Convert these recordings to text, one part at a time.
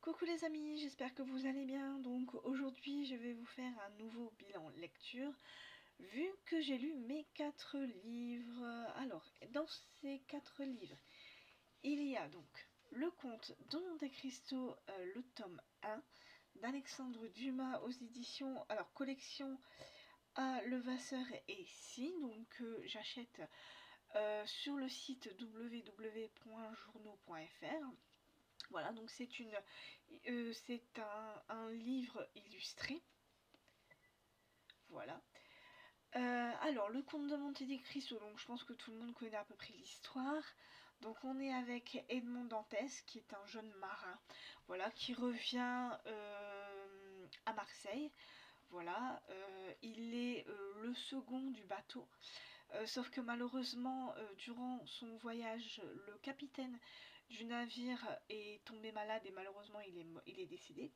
Coucou les amis, j'espère que vous allez bien. Donc aujourd'hui je vais vous faire un nouveau bilan lecture vu que j'ai lu mes 4 livres. Alors dans ces 4 livres il y a donc Le Comte Don des Cristaux, le tome 1 d'Alexandre Dumas aux éditions, alors collection à Levasseur et Si, donc j'achète sur le site www.journaux.fr. Voilà, donc c'est un livre illustré. Voilà. Alors, le comte de Monte Cristo, donc je pense que tout le monde connaît à peu près l'histoire. Donc on est avec Edmond Dantès, qui est un jeune marin, voilà, qui revient à Marseille. Voilà, il est le second du bateau. Sauf que malheureusement, durant son voyage, le capitaine du navire est tombé malade et malheureusement il est décédé.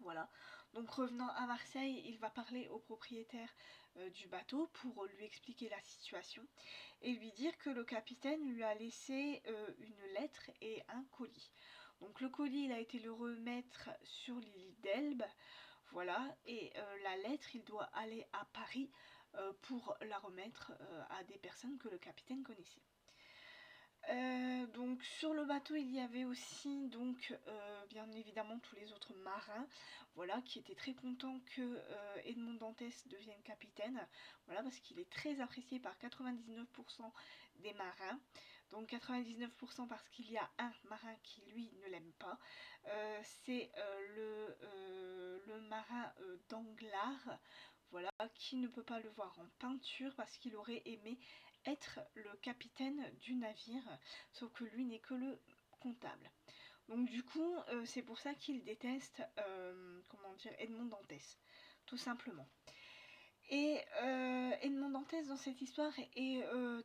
Voilà, donc revenant à Marseille, il va parler au propriétaire du bateau pour lui expliquer la situation et lui dire que le capitaine lui a laissé une lettre et un colis. Donc le colis, il a été le remettre sur l'île d'Elbe, voilà, et la lettre, il doit aller à Paris pour la remettre à des personnes que le capitaine connaissait. Donc sur le bateau il y avait aussi donc bien évidemment tous les autres marins, voilà, qui étaient très contents que Edmond Dantès devienne capitaine, voilà, parce qu'il est très apprécié par 99% des marins. Donc 99% parce qu'il y a un marin qui lui ne l'aime pas, c'est le marin Danglars, voilà, qui ne peut pas le voir en peinture parce qu'il aurait aimé être le capitaine du navire, sauf que lui n'est que le comptable. Donc du coup, c'est pour ça qu'il déteste, comment dire, Edmond Dantès, tout simplement. Et Edmond Dantès dans cette histoire est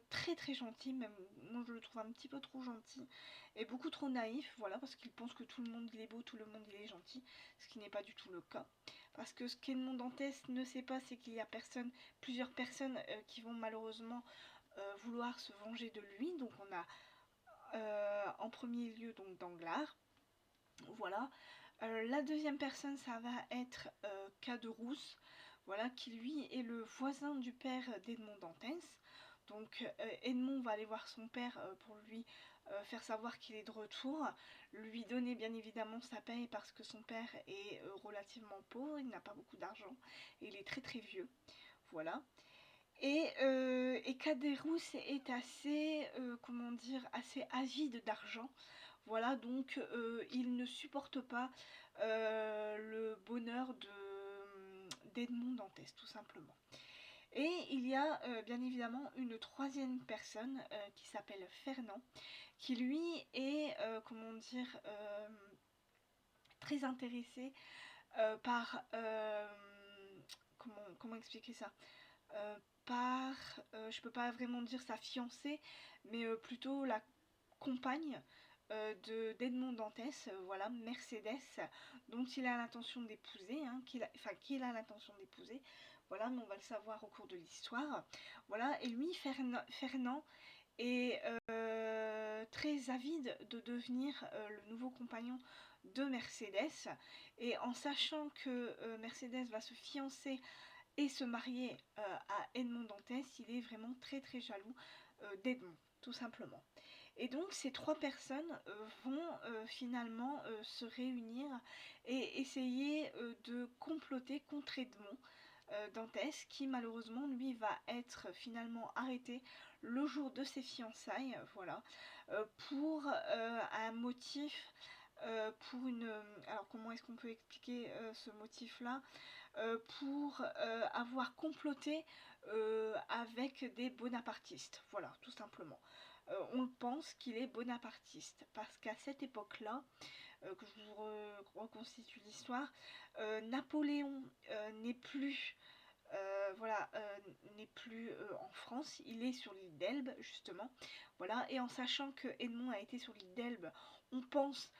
très très gentil, même moi je le trouve un petit peu trop gentil et beaucoup trop naïf, voilà, parce qu'il pense que tout le monde il est beau, tout le monde il est gentil, ce qui n'est pas du tout le cas. Parce que ce qu'Edmond Dantès ne sait pas, c'est qu'il y a plusieurs personnes qui vont malheureusement vouloir se venger de lui. Donc on a en premier lieu donc Danglars, voilà. La deuxième personne, ça va être Caderousse, voilà, qui lui est le voisin du père d'Edmond Dantès. Donc Edmond va aller voir son père pour lui faire savoir qu'il est de retour, lui donner bien évidemment sa paye parce que son père est relativement pauvre, il n'a pas beaucoup d'argent et il est très très vieux, voilà. Et Caderousse est assez, comment dire, assez avide d'argent. Voilà, donc il ne supporte pas le bonheur d'Edmond Dantès, tout simplement. Et il y a bien évidemment une troisième personne qui s'appelle Fernand, qui lui est, comment dire, très intéressé par... comment expliquer ça, par, je peux pas vraiment dire sa fiancée, mais plutôt la compagne d'Edmond Dantès, voilà, Mercedes, dont il a l'intention d'épouser, hein, qu'il a l'intention d'épouser, voilà, mais on va le savoir au cours de l'histoire, voilà, et lui, Fernand est très avide de devenir le nouveau compagnon de Mercedes, et en sachant que Mercedes va se fiancer et se marier à Edmond Dantès, il est vraiment très très jaloux d'Edmond, tout simplement. Et donc ces trois personnes vont finalement se réunir et essayer de comploter contre Edmond Dantès, qui malheureusement lui va être finalement arrêté le jour de ses fiançailles, voilà, pour un motif, pour une... alors comment est-ce qu'on peut expliquer ce motif-là, pour avoir comploté avec des bonapartistes, voilà, tout simplement. On pense qu'il est bonapartiste, parce qu'à cette époque-là, que je vous reconstitue l'histoire, Napoléon n'est plus... voilà, n'est plus en France, il est sur l'île d'Elbe justement, voilà, et en sachant que Edmond a été sur l'île d'Elbe, on pense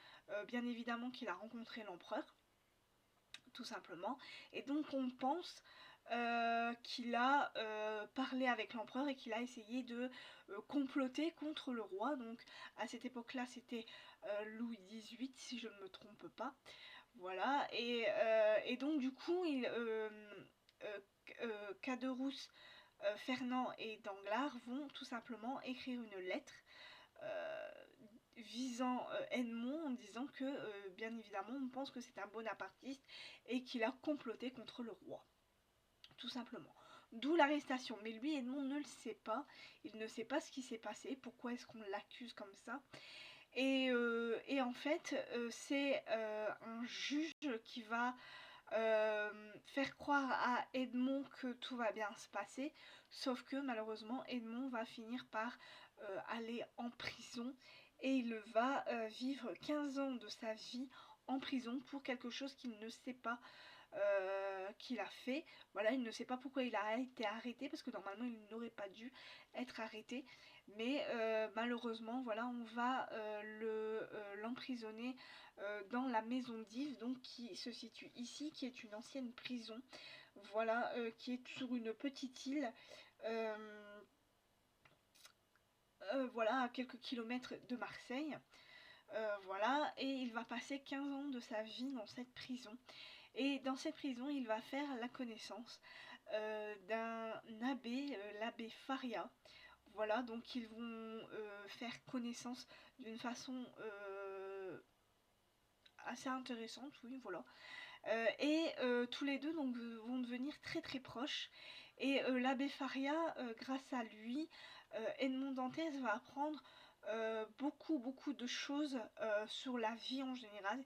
bien évidemment qu'il a rencontré l'empereur, tout simplement, et donc on pense qu'il a parlé avec l'empereur et qu'il a essayé de comploter contre le roi. Donc à cette époque-là, c'était Louis XVIII, si je ne me trompe pas. Voilà, et donc du coup, Caderousse, Fernand et Danglars vont tout simplement écrire une lettre euh, visant Edmond en disant que, bien évidemment, on pense que c'est un bonapartiste et qu'il a comploté contre le roi, tout simplement. D'où l'arrestation. Mais lui, Edmond ne le sait pas. Il ne sait pas ce qui s'est passé. Pourquoi est-ce qu'on l'accuse comme ça? Et en fait, c'est un juge qui va faire croire à Edmond que tout va bien se passer. Sauf que malheureusement, Edmond va finir par aller en prison. Et il va vivre 15 ans de sa vie en prison pour quelque chose qu'il ne sait pas qu'il a fait. Voilà, il ne sait pas pourquoi il a été arrêté, parce que normalement il n'aurait pas dû être arrêté. Mais malheureusement, voilà, on va l'emprisonner dans la maison d'Yves, donc qui se situe ici, qui est une ancienne prison. Voilà, qui est sur une petite île. Voilà, à quelques kilomètres de Marseille. Voilà, et il va passer 15 ans de sa vie dans cette prison. Et dans cette prison, il va faire la connaissance d'un abbé, l'abbé Faria. Voilà, donc ils vont faire connaissance d'une façon assez intéressante, oui, voilà. Tous les deux donc, vont devenir très très proches. Et l'abbé Faria, grâce à lui, Edmond Dantès va apprendre beaucoup de choses sur la vie en général.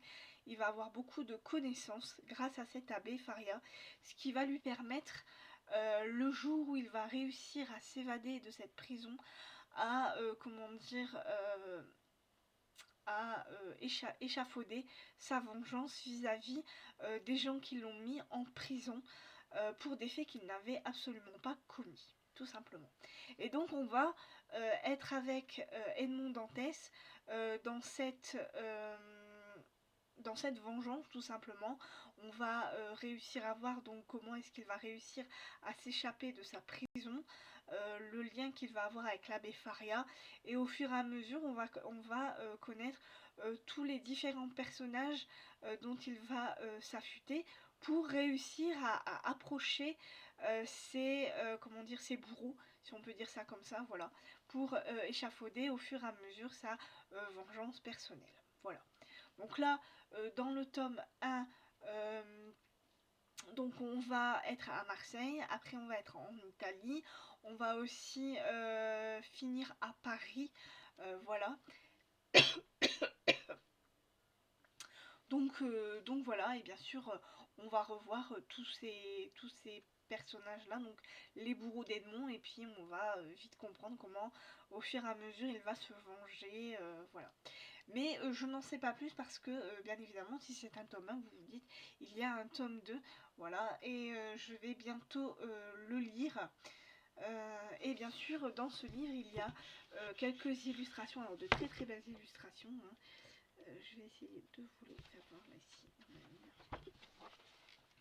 Il va avoir beaucoup de connaissances grâce à cet abbé Faria, ce qui va lui permettre, le jour où il va réussir à s'évader de cette prison, à, comment dire, à échafauder sa vengeance vis-à-vis des gens qui l'ont mis en prison pour des faits qu'il n'avait absolument pas commis, tout simplement. Et donc on va être avec Edmond Dantès dans cette vengeance, tout simplement. On va réussir à voir donc comment est-ce qu'il va réussir à s'échapper de sa prison, le lien qu'il va avoir avec l'abbé Faria, et au fur et à mesure on va connaître tous les différents personnages dont il va s'affûter pour réussir à approcher ses bourreaux, si on peut dire ça comme ça, voilà, pour échafauder au fur et à mesure sa vengeance personnelle. Voilà. Donc là, dans le tome 1, donc on va être à Marseille, après on va être en Italie, on va aussi finir à Paris, voilà. Donc voilà, et bien sûr, on va revoir tous ces personnages-là, donc les bourreaux d'Edmond, et puis on va vite comprendre comment, au fur et à mesure, il va se venger, voilà. Mais je n'en sais pas plus parce que, bien évidemment, si c'est un tome 1, vous vous dites, il y a un tome 2, voilà, et je vais bientôt le lire. Et bien sûr, dans ce livre, il y a quelques illustrations, alors de très très belles illustrations, hein. Je vais essayer de vous les faire voir là ici.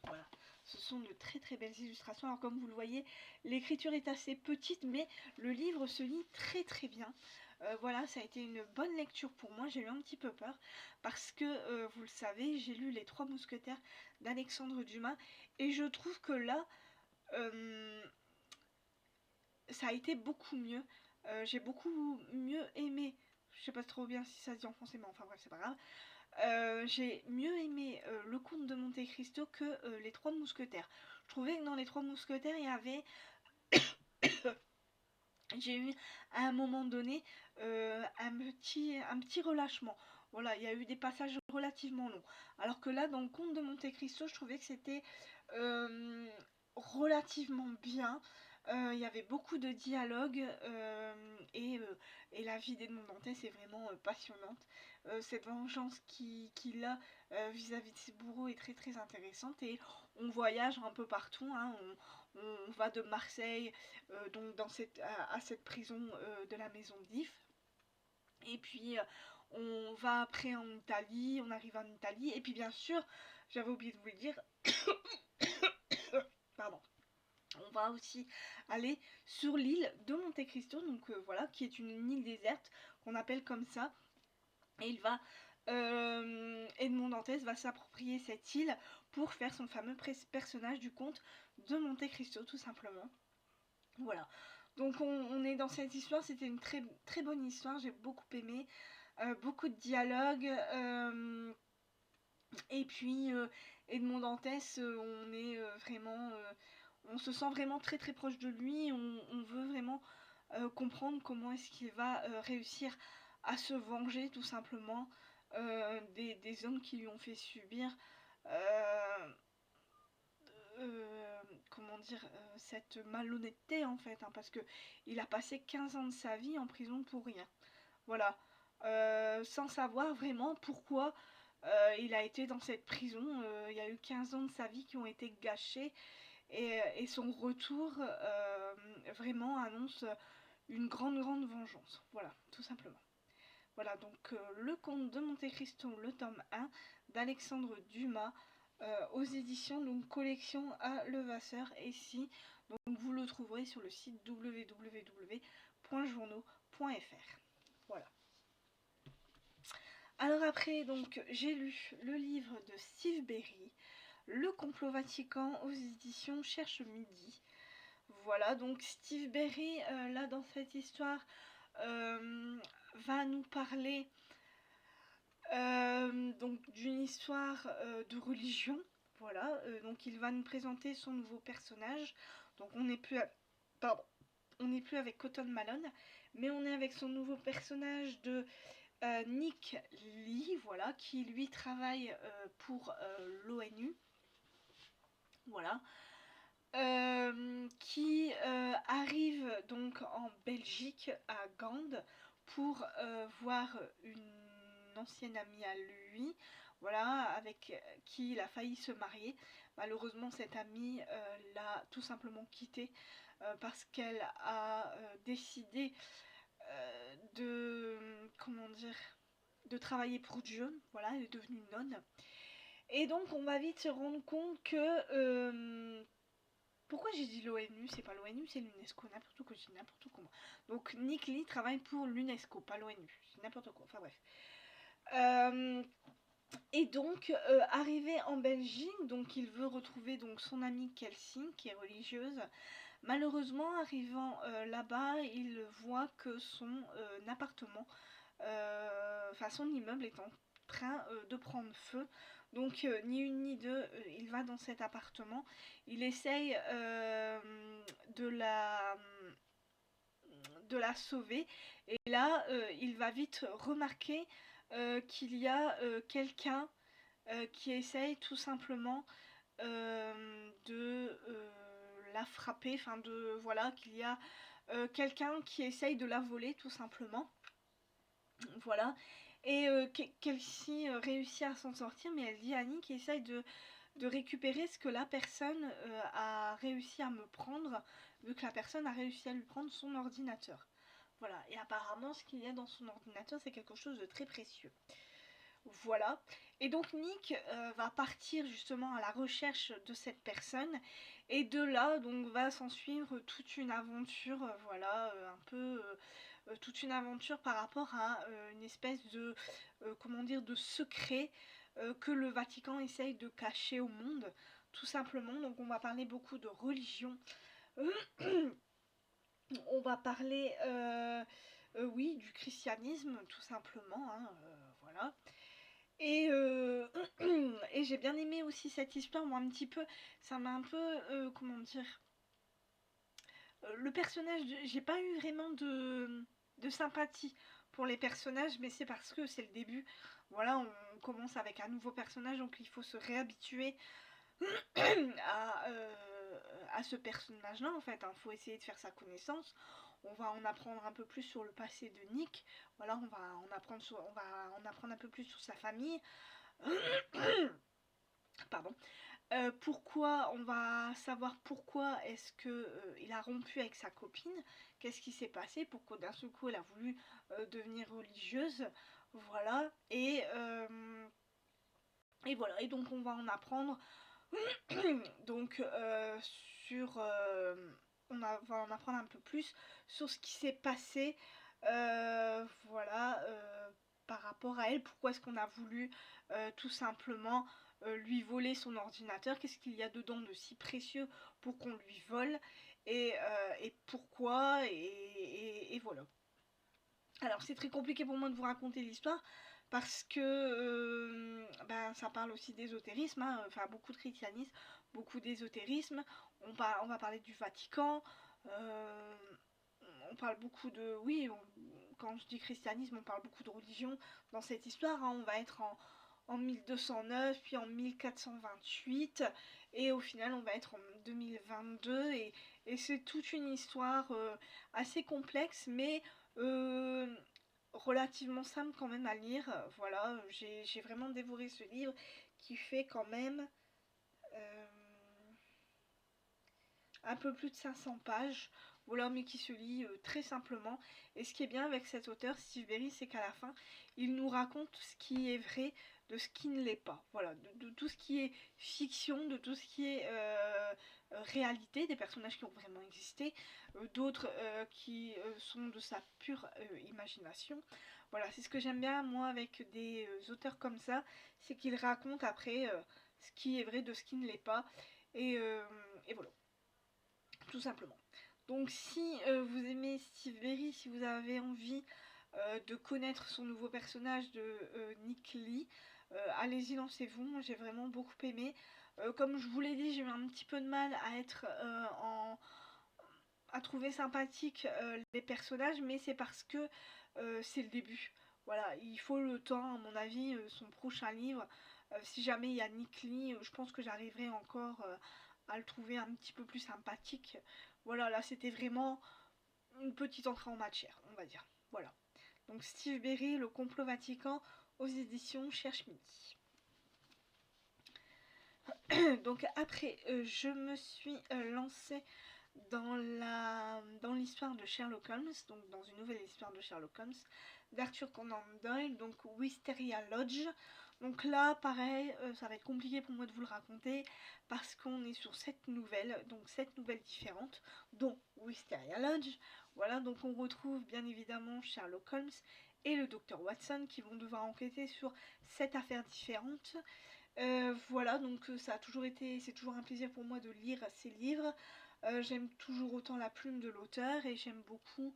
Voilà, ce sont de très très belles illustrations. Alors comme vous le voyez, l'écriture est assez petite, mais le livre se lit très très bien. Voilà, ça a été une bonne lecture pour moi. J'ai eu un petit peu peur parce que, vous le savez, j'ai lu Les Trois Mousquetaires d'Alexandre Dumas et je trouve que là, ça a été beaucoup mieux. J'ai beaucoup mieux aimé. Je sais pas trop bien si ça se dit en français, mais enfin bref, c'est pas grave. J'ai mieux aimé le comte de Monte Cristo que les Trois Mousquetaires. Je trouvais que dans les Trois Mousquetaires, il y avait j'ai eu à un moment donné un petit relâchement. Voilà, il y a eu des passages relativement longs. Alors que là, dans le Comte de Monte Cristo, je trouvais que c'était relativement bien. Il y avait beaucoup de dialogues et la vie d'Edmond Dantès est vraiment passionnante. Cette vengeance qu'il a vis-à-vis de ses bourreaux est très très intéressante et on voyage un peu partout, hein. On va de Marseille donc à cette prison de la maison d'If. Et puis on va après en Italie, on arrive en Italie. Et puis bien sûr, j'avais oublié de vous le dire, pardon. va aussi aller sur l'île de Monte Cristo, donc voilà, qui est une île déserte qu'on appelle comme ça. Et Edmond Dantès va s'approprier cette île pour faire son fameux personnage du comte de Monte Cristo, tout simplement. Voilà. Donc on est dans cette histoire, c'était une très, très bonne histoire, j'ai beaucoup aimé. Beaucoup de dialogues. Et puis Edmond Dantès, on est vraiment... on se sent vraiment très très proche de lui, on veut vraiment comprendre comment est-ce qu'il va réussir à se venger tout simplement des hommes qui lui ont fait subir comment dire, cette malhonnêteté en fait, hein, parce que il a passé 15 ans de sa vie en prison pour rien. Voilà. Sans savoir vraiment pourquoi il a été dans cette prison. Il y a eu 15 ans de sa vie qui ont été gâchés et son retour vraiment annonce une grande grande vengeance. Voilà, tout simplement. Voilà, donc Le Comte de Monte Cristo, le tome 1 d'Alexandre Dumas, aux éditions, donc collection à Levasseur. Et si, donc vous le trouverez sur le site www.journaux.fr. Voilà. Alors après, donc j'ai lu le livre de Steve Berry, Le complot Vatican, aux éditions Cherche Midi. Voilà, donc Steve Berry, là dans cette histoire, va nous parler donc d'une histoire de religion. Voilà, donc il va nous présenter son nouveau personnage. Donc on n'est plus, on n'est plus avec Cotton Malone, mais on est avec son nouveau personnage de Nick Lee, voilà, qui lui travaille pour l'ONU. Voilà. Qui arrive donc en Belgique à Gand pour voir une ancienne amie à lui, voilà, avec qui il a failli se marier. Malheureusement, cette amie l'a tout simplement quitté parce qu'elle a décidé de, comment dire, de travailler pour Dieu. Voilà, elle est devenue nonne. Et donc, on va vite se rendre compte que pourquoi j'ai dit l'ONU? C'est pas l'ONU, c'est l'UNESCO. N'importe quoi, je dis n'importe comment. Donc Nick Lee travaille pour l'UNESCO, pas l'ONU. C'est n'importe quoi. Enfin bref. Et donc, arrivé en Belgique, donc il veut retrouver donc son amie Kelsey, qui est religieuse. Malheureusement, arrivant là-bas, il voit que son appartement, enfin son immeuble est en train de prendre feu. Donc ni une ni deux, il va dans cet appartement, il essaye de la sauver et là il va vite remarquer qu'il y a quelqu'un qui essaye tout simplement de la frapper, enfin de voilà, qu'il y a quelqu'un qui essaye de la voler tout simplement. Voilà. Et Kelsey réussit à s'en sortir, mais elle dit à Annie qu'il essaye de récupérer ce que la personne a réussi à me prendre, vu que la personne a réussi à lui prendre son ordinateur. Voilà. Et apparemment, ce qu'il y a dans son ordinateur, c'est quelque chose de très précieux. Voilà. Et donc Nick va partir justement à la recherche de cette personne. Et de là, donc, va s'en suivre toute une aventure, voilà, un peu... toute une aventure par rapport à une espèce de, comment dire, de secret que le Vatican essaye de cacher au monde, tout simplement. Donc on va parler beaucoup de religion, on va parler, oui, du christianisme, tout simplement, hein, voilà. Et, et j'ai bien aimé aussi cette histoire, moi un petit peu, ça m'a un peu, comment dire, le personnage, j'ai pas eu vraiment de sympathie pour les personnages, mais c'est parce que c'est le début. Voilà, on commence avec un nouveau personnage, donc il faut se réhabituer à ce personnage-là, en fait. Il faut essayer de faire sa connaissance. On va en apprendre un peu plus sur le passé de Nick. Voilà, on va en apprendre un peu plus sur sa famille. Pardon. Pourquoi, on va savoir pourquoi est-ce que il a rompu avec sa copine, qu'est-ce qui s'est passé, pourquoi d'un seul coup elle a voulu devenir religieuse, voilà, et voilà, et donc on va en apprendre donc sur... va en apprendre un peu plus sur ce qui s'est passé, voilà, par rapport à elle. Pourquoi est-ce qu'on a voulu tout simplement lui voler son ordinateur, qu'est-ce qu'il y a dedans de si précieux pour qu'on lui vole, et pourquoi, et voilà. Alors c'est très compliqué pour moi de vous raconter l'histoire parce que ben, ça parle aussi d'ésotérisme, hein, enfin beaucoup de christianisme, beaucoup d'ésotérisme. On va parler du Vatican, euh, on parle beaucoup de... Oui, quand je dis christianisme, on parle beaucoup de religion dans cette histoire, hein. On va être en 1209, puis en 1428, et au final on va être en 2022, et c'est toute une histoire assez complexe, mais euh, relativement simple quand même à lire. Voilà, j'ai vraiment dévoré ce livre qui fait quand même euh, un peu plus de 500 pages, voilà, mais qui se lit très simplement. Et ce qui est bien avec cet auteur, Steve Berry, c'est qu'à la fin, il nous raconte ce qui est vrai de ce qui ne l'est pas. Voilà, de tout ce qui est fiction, de tout ce qui est réalité, des personnages qui ont vraiment existé, d'autres qui sont de sa pure imagination. Voilà, c'est ce que j'aime bien, moi, avec des auteurs comme ça, c'est qu'ils racontent après ce qui est vrai de ce qui ne l'est pas. Et voilà, tout simplement. Donc si vous aimez Steve Berry, si vous avez envie de connaître son nouveau personnage de Nick Lee, allez-y, lancez-vous. Moi j'ai vraiment beaucoup aimé. Comme je vous l'ai dit, j'ai eu un petit peu de mal à être à trouver sympathique les personnages, mais c'est parce que c'est le début. Voilà, il faut le temps, à mon avis, son prochain livre. Si jamais il y a Nick Lee, je pense que j'arriverai encore à le trouver un petit peu plus sympathique. Voilà, là c'était vraiment une petite entrée en matière, on va dire. Voilà. Donc Steve Berry, Le complot Vatican, aux éditions Cherche Midi. Donc après, je me suis lancée dans l'histoire de Sherlock Holmes, donc dans une nouvelle histoire de Sherlock Holmes, d'Arthur Conan Doyle, donc Wisteria Lodge. Donc là, pareil, ça va être compliqué pour moi de vous le raconter, parce qu'on est sur 7 nouvelles, donc 7 nouvelles différentes, dont Wisteria Lodge. Voilà, donc on retrouve bien évidemment Sherlock Holmes et le docteur Watson qui vont devoir enquêter sur 7 affaires différentes. Voilà, donc ça a toujours été, c'est toujours un plaisir pour moi de lire ces livres. J'aime toujours autant la plume de l'auteur, et j'aime beaucoup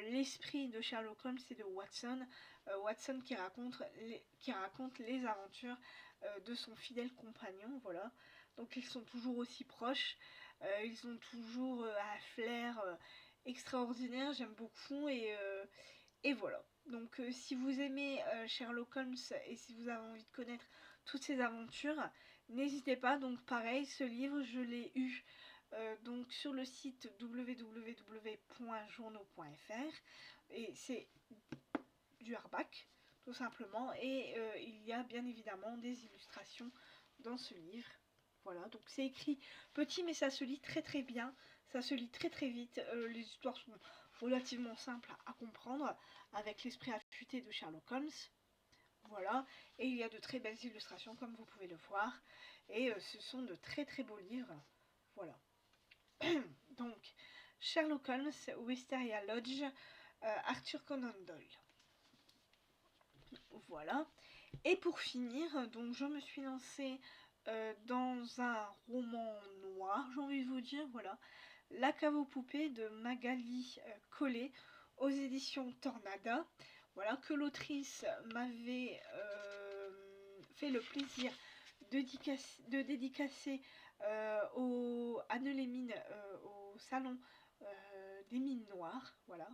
l'esprit de Sherlock Holmes et de Watson. Watson qui raconte les aventures de son fidèle compagnon, voilà. Donc ils sont toujours aussi proches, ils ont toujours un flair extraordinaire, j'aime beaucoup, et voilà. Donc si vous aimez Sherlock Holmes et si vous avez envie de connaître toutes ces aventures, n'hésitez pas. Donc pareil, ce livre je l'ai eu donc sur le site www.journaux.fr, et c'est du hardback tout simplement, et il y a bien évidemment des illustrations dans ce livre. Voilà, donc c'est écrit petit, mais ça se lit très très bien, ça se lit très très vite, les histoires sont relativement simples à comprendre, avec l'esprit affûté de Sherlock Holmes. Voilà, et il y a de très belles illustrations comme vous pouvez le voir, et ce sont de très très beaux livres. Voilà. Donc, Sherlock Holmes, Wisteria Lodge, Arthur Conan Doyle. Voilà. Et pour finir, donc je me suis lancée dans un roman noir, j'ai envie de vous dire, voilà. La cave aux poupées de Magali Collet aux éditions Tornada. Voilà, que l'autrice m'avait fait le plaisir de dédicacer à Neulémine, au salon des mines noires. Voilà.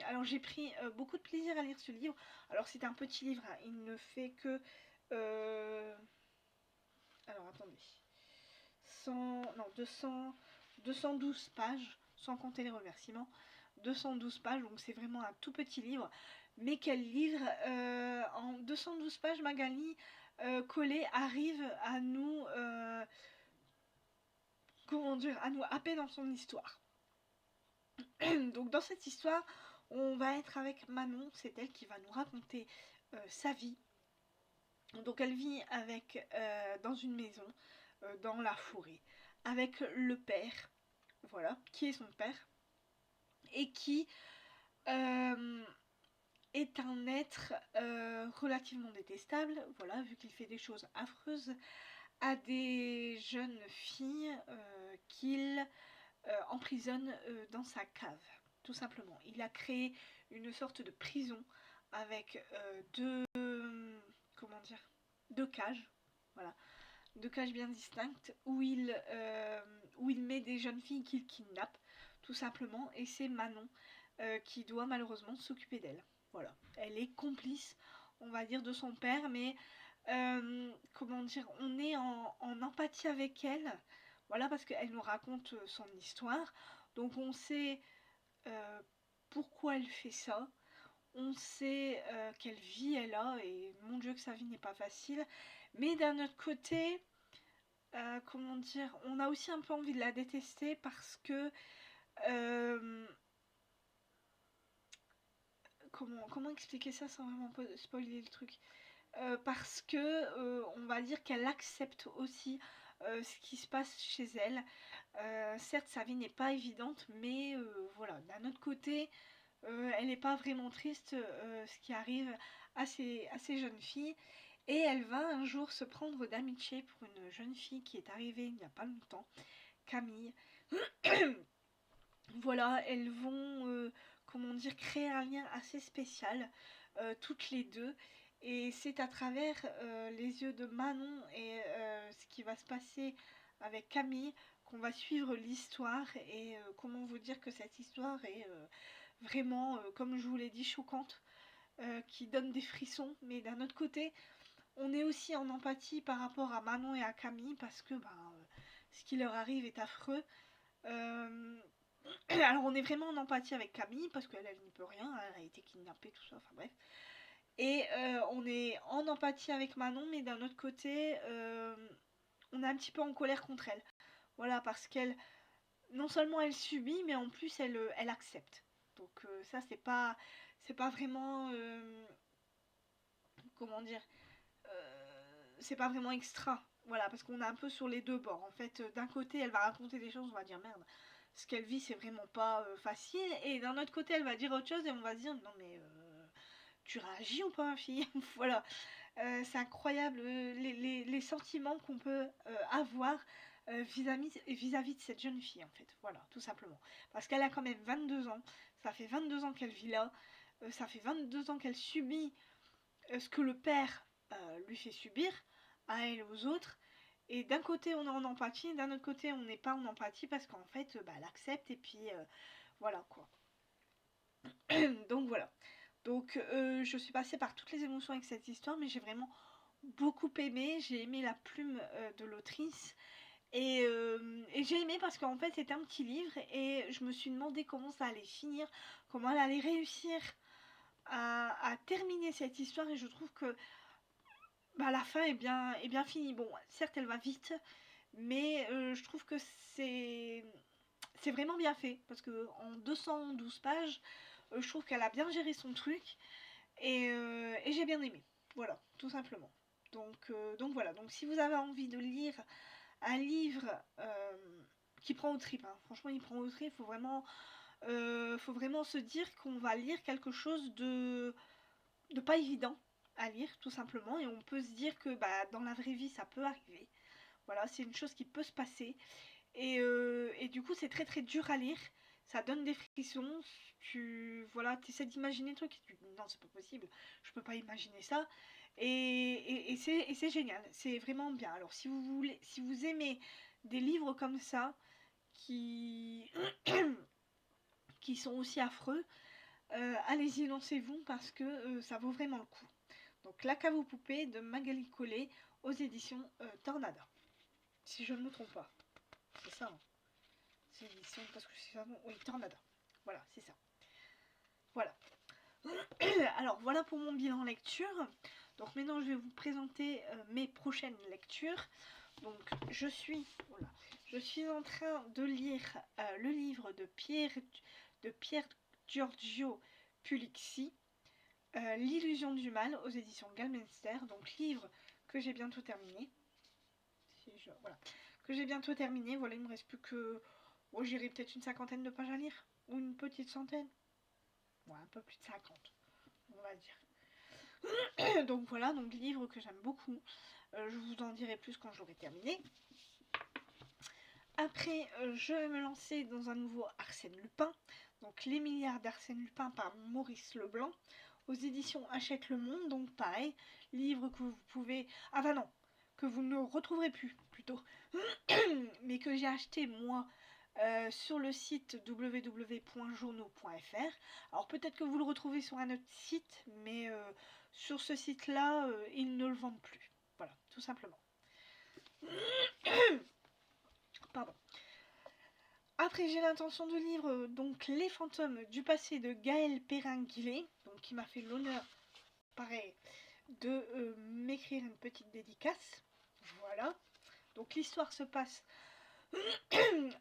Alors j'ai pris beaucoup de plaisir à lire ce livre. Alors c'est un petit livre, hein, il ne fait que... alors attendez. 212 pages, sans compter les remerciements. 212 pages, donc c'est vraiment un tout petit livre. Mais quel livre, en 212 pages, Magali Collet arrive à nous... comment dire, à nous happer dans son histoire. Donc dans cette histoire, on va être avec Manon, c'est elle qui va nous raconter sa vie. Donc elle vit dans une maison dans la forêt avec le père, voilà, qui est son père, et qui est un être relativement détestable, voilà, vu qu'il fait des choses affreuses à des jeunes filles qu'il emprisonne dans sa cave, tout simplement. Il a créé une sorte de prison avec comment dire, deux cages, voilà, deux cages bien distinctes où il met des jeunes filles qu'il kidnappe, tout simplement, et c'est Manon qui doit malheureusement s'occuper d'elle. Voilà, elle est complice, on va dire, de son père, mais comment dire, on est en empathie avec elle, voilà, parce qu'elle nous raconte son histoire, donc on sait euh, pourquoi elle fait ça, on sait quelle vie elle a, et mon Dieu que sa vie n'est pas facile, mais d'un autre côté, comment dire, on a aussi un peu envie de la détester parce que euh, comment expliquer ça sans vraiment spoiler le truc, parce que on va dire qu'elle accepte aussi ce qui se passe chez elle. Certes, sa vie n'est pas évidente, mais voilà, d'un autre côté, elle n'est pas vraiment triste ce qui arrive à ces jeunes filles. Et elle va un jour se prendre d'amitié pour une jeune fille qui est arrivée il n'y a pas longtemps, Camille. Voilà, elles vont, comment dire, créer un lien assez spécial, toutes les deux. Et c'est à travers les yeux de Manon et ce qui va se passer avec Camille qu'on va suivre l'histoire. Et comment vous dire que cette histoire est vraiment, comme je vous l'ai dit, choquante, qui donne des frissons. Mais d'un autre côté, on est aussi en empathie par rapport à Manon et à Camille parce que ce qui leur arrive est affreux. Euh, alors on est vraiment en empathie avec Camille parce qu'elle elle n'y peut rien, elle a été kidnappée, tout ça, enfin bref. Et on est en empathie avec Manon, mais d'un autre côté, on est un petit peu en colère contre elle. Voilà, parce qu'elle, non seulement elle subit, mais en plus elle accepte. Donc ça c'est pas vraiment, comment dire, c'est pas vraiment extra. Voilà, parce qu'on est un peu sur les deux bords. En fait, d'un côté, elle va raconter des choses, on va dire merde, ce qu'elle vit, c'est vraiment pas facile. Et d'un autre côté, elle va dire autre chose et on va se dire non, mais tu réagis ou pas, ma fille? Voilà, c'est incroyable les sentiments qu'on peut avoir vis-à-vis de cette jeune fille, en fait. Voilà, tout simplement. Parce qu'elle a quand même 22 ans, ça fait 22 ans qu'elle vit là, ça fait 22 ans qu'elle subit ce que le père lui fait subir à elle et aux autres. Et d'un côté on est en empathie, d'un autre côté on n'est pas en empathie parce qu'en fait elle accepte et puis voilà quoi. Donc voilà. Donc je suis passée par toutes les émotions avec cette histoire, mais j'ai vraiment beaucoup aimé. J'ai aimé la plume de l'autrice. Et j'ai aimé parce qu'en fait c'était un petit livre et je me suis demandé comment ça allait finir, comment elle allait réussir à terminer cette histoire et je trouve que la fin est bien finie. Bon, certes, elle va vite, mais je trouve que c'est vraiment bien fait. Parce que en 212 pages, je trouve qu'elle a bien géré son truc et j'ai bien aimé. Voilà, tout simplement. Donc voilà, donc si vous avez envie de lire un livre qui prend au trip, hein, franchement il prend au trip, faut vraiment se dire qu'on va lire quelque chose de pas évident à lire tout simplement et on peut se dire que dans la vraie vie ça peut arriver, voilà, c'est une chose qui peut se passer et du coup c'est très très dur à lire, ça donne des frissons, tu voilà, essaies d'imaginer le truc et tu dis non c'est pas possible, je peux pas imaginer ça et c'est génial, c'est vraiment bien. Alors si vous voulez, si vous aimez des livres comme ça qui qui sont aussi affreux, allez-y, lancez-vous parce que ça vaut vraiment le coup. Donc La cave aux poupées de Magali Collet aux éditions Tornada. Si je ne me trompe pas. C'est ça. Hein. C'est édition parce que c'est ça. Oui, Tornada. Voilà, c'est ça. Voilà. Alors voilà pour mon bilan lecture. Donc maintenant je vais vous présenter mes prochaines lectures. Donc voilà, je suis en train de lire le livre de Pierre Giorgio Pulixi, L'illusion du mal aux éditions Galmenster, donc livre que j'ai bientôt terminé. voilà, que j'ai bientôt terminé. Voilà, il me reste plus que... Bon, j'irai peut-être une 50aine de pages à lire. Ou une petite centaine. Ouais, un peu plus de 50, on va dire. Donc voilà, donc livre que j'aime beaucoup. Je vous en dirai plus quand je l'aurai terminé. Après, je vais me lancer dans un nouveau Arsène Lupin. Donc Les milliards d'Arsène Lupin par Maurice Leblanc. Aux éditions Hachette Le Monde. Donc pareil, livre que vous pouvez... Ah bah non, que vous ne retrouverez plus plutôt. Mais que j'ai acheté moi sur le site www.journaux.fr. Alors peut-être que vous le retrouvez sur un autre site, mais sur ce site-là, ils ne le vendent plus. Voilà, tout simplement. Pardon. Après, j'ai l'intention de lire donc Les fantômes du passé de Gaël Perrin-Guillet, donc qui m'a fait l'honneur, pareil, de m'écrire une petite dédicace. Voilà. Donc l'histoire se passe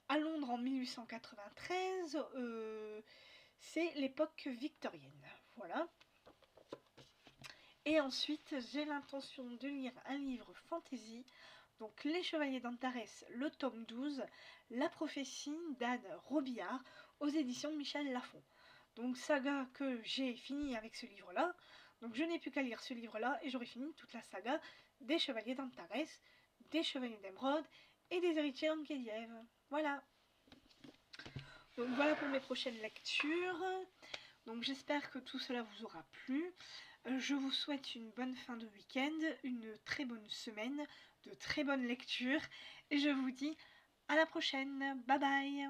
à Londres en 1893. C'est l'époque victorienne. Voilà. Et ensuite, j'ai l'intention de lire un livre fantasy. Donc Les Chevaliers d'Antares, le tome 12, La prophétie d'Anne Robillard, aux éditions Michel Lafon. Donc saga que j'ai fini avec ce livre-là. Donc je n'ai plus qu'à lire ce livre-là et j'aurai fini toute la saga des Chevaliers d'Antares, des Chevaliers d'Émeraude et des Héritiers d'Ankédiev. Voilà. Donc voilà pour mes prochaines lectures. Donc j'espère que tout cela vous aura plu. Je vous souhaite une bonne fin de week-end, une très bonne semaine, de très bonnes lectures. Et je vous dis à la prochaine. Bye bye.